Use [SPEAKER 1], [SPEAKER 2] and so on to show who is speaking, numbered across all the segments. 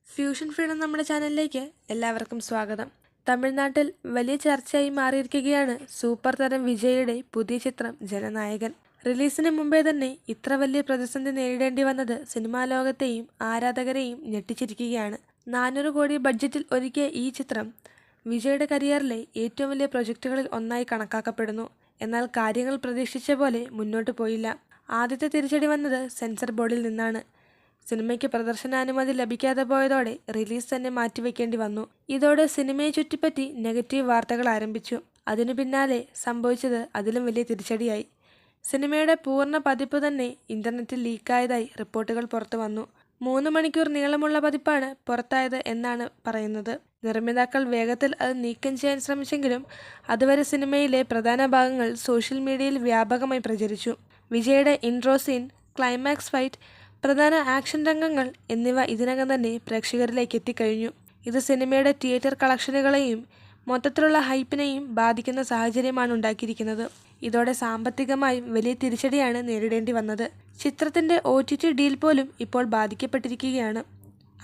[SPEAKER 1] Fusion freedom നമ്മുടെ ചാനലിലേക്ക് എല്ലാവർക്കും സ്വാഗതം. തമിഴ്നാട്ടിൽ വലിയ ചർച്ചയായി മാറിയിരിക്കുകയാണ് സൂപ്പർ താരം വിജയുടെ പുതിയ ചിത്രം ജനനായകൻ. റിലീസിന് മുമ്പേ തന്നെ ഇത്ര വലിയ പ്രതിസന്ധി നേരിടേണ്ടി വന്നത് സിനിമാ ലോകത്തെയും ആരാധകരെയും ഞെട്ടിച്ചിരിക്കുകയാണ്. 400 കോടി ബഡ്ജറ്റിൽ ഒരുക്കിയ ഈ ചിത്രം വിജയുടെ കരിയറിലെ ഏറ്റവും വലിയ പ്രൊജക്റ്റുകളിൽ ഒന്നായി കണക്കാക്കപ്പെടുന്നു. എന്നാൽ കാര്യങ്ങൾ പ്രതീക്ഷിച്ച പോലെ മുന്നോട്ട് പോയില്ല. ആദ്യത്തെ തിരിച്ചടി വന്നത് സെൻസർ ബോർഡിൽ നിന്നാണ്. സിനിമയ്ക്ക് പ്രദർശനാനുമതി ലഭിക്കാതെ പോയതോടെ റിലീസ് തന്നെ മാറ്റിവെക്കേണ്ടി വന്നു. ഇതോടെ സിനിമയെ ചുറ്റിപ്പറ്റി നെഗറ്റീവ് വാർത്തകൾ ആരംഭിച്ചു. അതിനു പിന്നാലെ സംഭവിച്ചത് അതിലും വലിയ തിരിച്ചടിയായി. സിനിമയുടെ പൂർണ്ണ പതിപ്പ് തന്നെ ഇന്റർനെറ്റിൽ ലീക്കായതായി റിപ്പോർട്ടുകൾ പുറത്തു വന്നു. 3 മണിക്കൂർ നീളമുള്ള പതിപ്പാണ് പുറത്തായത് എന്നാണ് പറയുന്നത്. നിർമ്മാതാക്കൾ വേഗത്തിൽ അത് നീക്കം ചെയ്യാൻ ശ്രമിച്ചെങ്കിലും അതുവരെ സിനിമയിലെ പ്രധാന ഭാഗങ്ങൾ സോഷ്യൽ മീഡിയയിൽ വ്യാപകമായി പ്രചരിച്ചു. വിജയുടെ ഇൻട്രോ സീൻ, ക്ലൈമാക്സ് ഫൈറ്റ്, പ്രധാന ആക്ഷൻ രംഗങ്ങൾ എന്നിവ ഇതിനകം തന്നെ പ്രേക്ഷകരിലേക്ക് എത്തിക്കഴിഞ്ഞു. ഇത് സിനിമയുടെ തിയേറ്റർ കളക്ഷനുകളെയും മൊത്തത്തിലുള്ള ഹൈപ്പിനെയും ബാധിക്കുന്ന സാഹചര്യമാണ് ഉണ്ടാക്കിയിരിക്കുന്നത്. ഇതോടെ സാമ്പത്തികമായും വലിയ തിരിച്ചടിയാണ് നേരിടേണ്ടി വന്നത്. ചിത്രത്തിന്റെ OTT ഡീൽ പോലും ഇപ്പോൾ ബാധിക്കപ്പെട്ടിരിക്കുകയാണ്.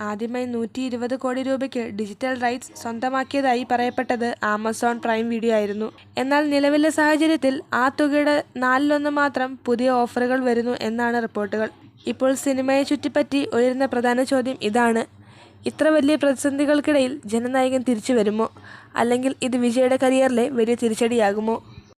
[SPEAKER 1] ആദ്യമായി 120 കോടി രൂപയ്ക്ക് ഡിജിറ്റൽ റൈറ്റ്സ് സ്വന്തമാക്കിയതായി പറയപ്പെട്ടത് ആമസോൺ പ്രൈം വീഡിയോ ആയിരുന്നു. എന്നാൽ നിലവിലെ സാഹചര്യത്തിൽ ആ തുകയുടെ 1/4 മാത്രം പുതിയ ഓഫറുകൾ വരുന്നു എന്നാണ് റിപ്പോർട്ടുകൾ. ഇപ്പോൾ സിനിമയെ ചുറ്റിപ്പറ്റി ഉയരുന്ന പ്രധാന ചോദ്യം ഇതാണ്: ഇത്ര വലിയ പ്രതിസന്ധികൾക്കിടയിൽ ജനനായകൻ തിരിച്ചു വരുമോ? അല്ലെങ്കിൽ ഇത് വിജയുടെ കരിയറിലെ വലിയ തിരിച്ചടിയാകുമോ?